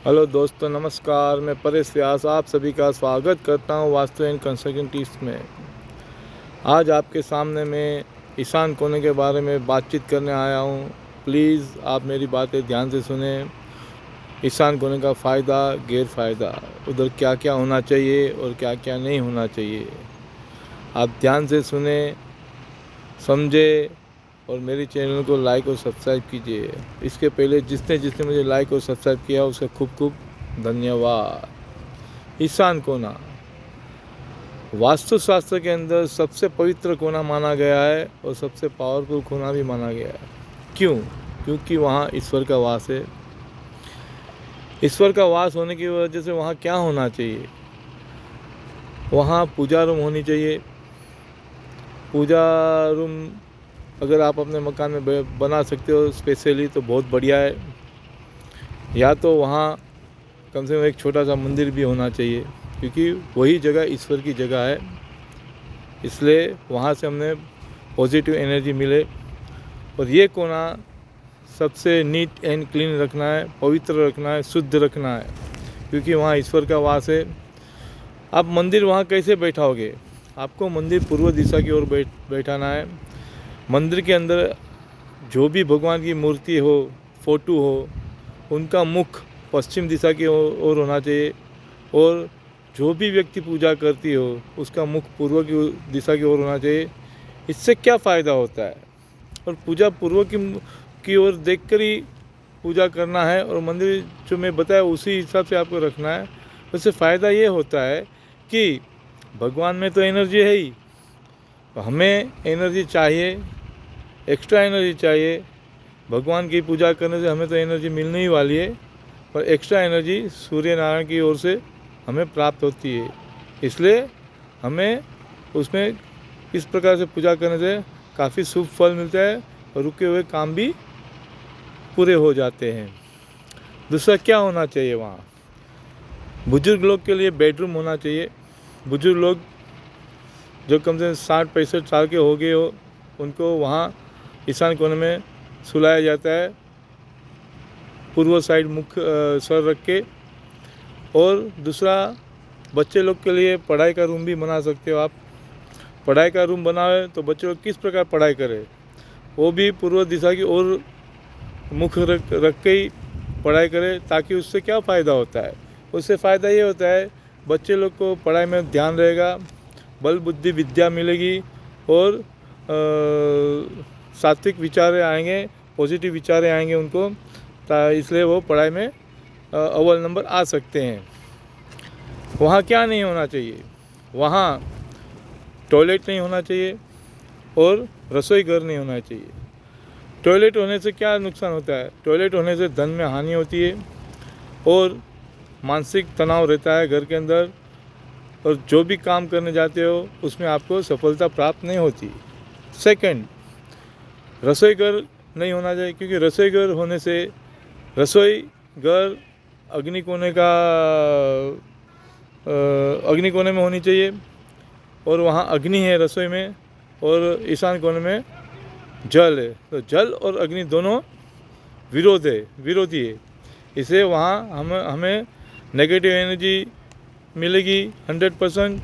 Hello दोस्तों, नमस्कार। मैं परेश व्यास आप सभी का स्वागत करता हूं वास्तु एंड कंस्ट्रक्शन टिप्स में। आज आपके सामने मैं ईशान कोने के बारे में बातचीत करने आया हूं। प्लीज़ आप मेरी बातें ध्यान से सुने। ईशान कोने का फ़ायदा, गैर फ़ायदा, उधर क्या क्या होना चाहिए और क्या क्या नहीं होना चाहिए, आप ध्यान से सुने, समझे और मेरे चैनल को लाइक और सब्सक्राइब कीजिए। इसके पहले जिसने जिसने मुझे लाइक और सब्सक्राइब किया उसका खूब खूब धन्यवाद। ईशान कोना वास्तुशास्त्र के अंदर सबसे पवित्र कोना माना गया है और सबसे पावरफुल कोना भी माना गया है। क्यों? क्योंकि वहाँ ईश्वर का वास है। ईश्वर का वास होने की वजह से वहाँ क्या होना चाहिए? वहाँ पूजा रूम होनी चाहिए। पूजा रूम अगर आप अपने मकान में बना सकते हो स्पेशली तो बहुत बढ़िया है। या तो वहाँ कम से कम एक छोटा सा मंदिर भी होना चाहिए, क्योंकि वही जगह ईश्वर की जगह है। इसलिए वहाँ से हमें पॉजिटिव एनर्जी मिले। और ये कोना सबसे नीट एंड क्लीन रखना है, पवित्र रखना है, शुद्ध रखना है, क्योंकि वहाँ ईश्वर का वास है। आप मंदिर वहाँ कैसे बैठाओगे? आपको मंदिर पूर्व दिशा की ओर बैठाना है। मंदिर के अंदर जो भी भगवान की मूर्ति हो, फोटो हो, उनका मुख पश्चिम दिशा की ओर होना चाहिए। और जो भी व्यक्ति पूजा करती हो उसका मुख पूर्व की दिशा की ओर होना चाहिए। इससे क्या फ़ायदा होता है? और पूजा पूर्व की ओर देखकर ही पूजा करना है और मंदिर जो मैं बताया उसी हिसाब से आपको रखना है। उससे फ़ायदा ये होता है कि भगवान में तो एनर्जी है ही, तो हमें एनर्जी चाहिए, एक्स्ट्रा एनर्जी चाहिए। भगवान की पूजा करने से हमें तो एनर्जी मिलने ही वाली है, पर एक्स्ट्रा एनर्जी सूर्य नारायण की ओर से हमें प्राप्त होती है। इसलिए हमें उसमें इस प्रकार से पूजा करने से काफ़ी शुभ फल मिलता है और रुके हुए काम भी पूरे हो जाते हैं। दूसरा क्या होना चाहिए? वहाँ बुजुर्ग लोग के लिए बेडरूम होना चाहिए। बुजुर्ग लोग जो कम से कम 60-65 साल के हो गए हो, उनको वहाँ ईशान कोने में सुलाया जाता है, पूर्व साइड मुख सर रख के। और दूसरा, बच्चे लोग के लिए पढ़ाई का रूम भी बना सकते हो आप। पढ़ाई का रूम बनाए तो बच्चे लोग किस प्रकार पढ़ाई करें, वो भी पूर्व दिशा की ओर मुख रख के ही पढ़ाई करें। ताकि उससे क्या फ़ायदा होता है? उससे फ़ायदा ये होता है बच्चे लोग को पढ़ाई में ध्यान रहेगा, बल बुद्धि विद्या मिलेगी और सात्विक विचार आएंगे, पॉजिटिव विचार आएंगे उनको, इसलिए वो पढ़ाई में अव्वल नंबर आ सकते हैं। वहाँ क्या नहीं होना चाहिए? वहाँ टॉयलेट नहीं होना चाहिए और रसोई घर नहीं होना चाहिए। टॉयलेट होने से क्या नुकसान होता है? टॉयलेट होने से धन में हानि होती है और मानसिक तनाव रहता है घर के अंदर, और जो भी काम करने जाते हो उसमें आपको सफलता प्राप्त नहीं होती। सेकंड, रसोई घर नहीं होना चाहिए, क्योंकि रसोई घर होने से रसोई घर अग्नि कोने में होनी चाहिए और वहाँ अग्नि है रसोई में, और ईशान कोने में जल है। तो जल और अग्नि दोनों विरोधी है। इसे वहाँ हमें नेगेटिव एनर्जी मिलेगी 100%।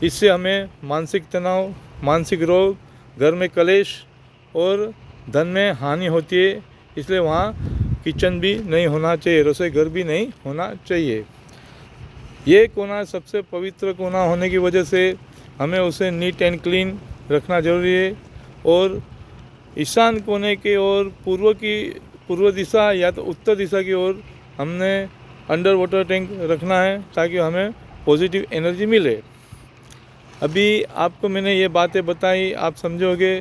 इससे हमें मानसिक तनाव, मानसिक रोग, घर में कलेश और धन में हानि होती है। इसलिए वहाँ किचन भी नहीं होना चाहिए, रसोई घर भी नहीं होना चाहिए। ये कोना सबसे पवित्र कोना होने की वजह से हमें उसे नीट एंड क्लीन रखना जरूरी है। और ईशान कोने के ओर पूर्व दिशा या तो उत्तर दिशा की ओर हमने अंडर वाटर टैंक रखना है, ताकि हमें पॉजिटिव एनर्जी मिले। अभी आपको मैंने ये बातें बताई, आप समझोगे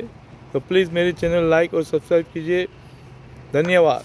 तो प्लीज़ मेरे चैनल लाइक और सब्सक्राइब कीजिए। धन्यवाद।